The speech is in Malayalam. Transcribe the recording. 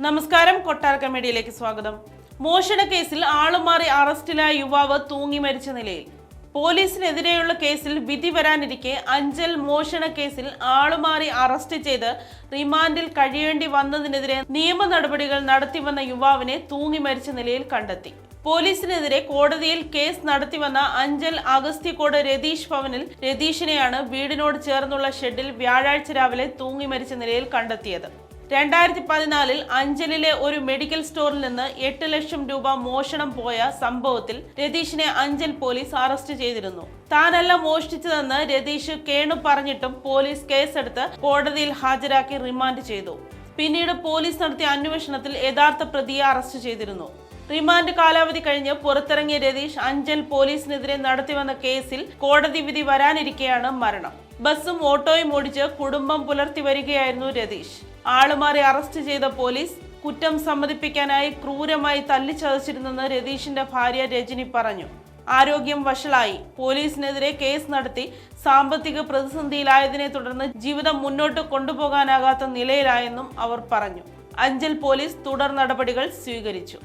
നമസ്കാരം, കൊട്ടാരക്കര മീഡിയയിലേക്ക് സ്വാഗതം. മോഷണ കേസിൽ ആളുമാറി അറസ്റ്റിലായ യുവാവ് തൂങ്ങി മരിച്ച നിലയിൽ. പോലീസിനെതിരെയുള്ള കേസിൽ വിധി വരാനിരിക്കെ അഞ്ചൽ മോഷണ കേസിൽ ആളുമാറി അറസ്റ്റ് ചെയ്ത് റിമാൻഡിൽ കഴിയേണ്ടി വന്നതിനെതിരെ നിയമ നടപടികൾ നടത്തിവന്ന യുവാവിനെ തൂങ്ങി മരിച്ച നിലയിൽ കണ്ടെത്തി. പോലീസിനെതിരെ കോടതിയിൽ കേസ് നടത്തിവന്ന അഞ്ചൽ അഗസ്ത്യക്കോട് രതീഷ് ഭവനിൽ രതീഷിനെയാണ് വീടിനോട് ചേർന്നുള്ള ഷെഡിൽ വ്യാഴാഴ്ച രാവിലെ തൂങ്ങി മരിച്ച നിലയിൽ കണ്ടെത്തിയത്. 2014 അഞ്ചലിലെ ഒരു മെഡിക്കൽ സ്റ്റോറിൽ നിന്ന് 8 ലക്ഷം രൂപ മോഷണം പോയ സംഭവത്തിൽ രതീഷിനെ അഞ്ചൽ പോലീസ് അറസ്റ്റ് ചെയ്തിരുന്നു. താനല്ല മോഷ്ടിച്ചതെന്ന് രതീഷ് കേണു പറഞ്ഞിട്ടും പോലീസ് കേസെടുത്ത് കോടതിയിൽ ഹാജരാക്കി റിമാൻഡ് ചെയ്തു. പിന്നീട് പോലീസ് നടത്തിയ അന്വേഷണത്തിൽ യഥാർത്ഥ പ്രതിയെ അറസ്റ്റ് ചെയ്തിരുന്നു. റിമാൻഡ് കാലാവധി കഴിഞ്ഞ് പുറത്തിറങ്ങിയ രതീഷ് അഞ്ചൽ പോലീസിനെതിരെ നടത്തിവന്ന കേസിൽ കോടതി വിധി വരാനിരിക്കെയാണ് മരണം. ബസ്സും ഓട്ടോയും ഓടിച്ച് കുടുംബം പുലർത്തി വരികയായിരുന്നു രതീഷ്. ആളുമാറി അറസ്റ്റ് ചെയ്ത പോലീസ് കുറ്റം സമ്മതിപ്പിക്കാനായി ക്രൂരമായി തല്ലിച്ചതച്ചിരുന്നെന്ന് രതീഷിന്റെ ഭാര്യ രജനി പറഞ്ഞു. ആരോഗ്യം വഷളായി, പോലീസിനെതിരെ കേസ് നടത്തി സാമ്പത്തിക പ്രതിസന്ധിയിലായതിനെ തുടർന്ന് ജീവിതം മുന്നോട്ട് കൊണ്ടുപോകാനാകാത്ത നിലയിലായെന്നും അവർ പറഞ്ഞു. അഞ്ചൽ പോലീസ് തുടർ നടപടികൾ സ്വീകരിച്ചു.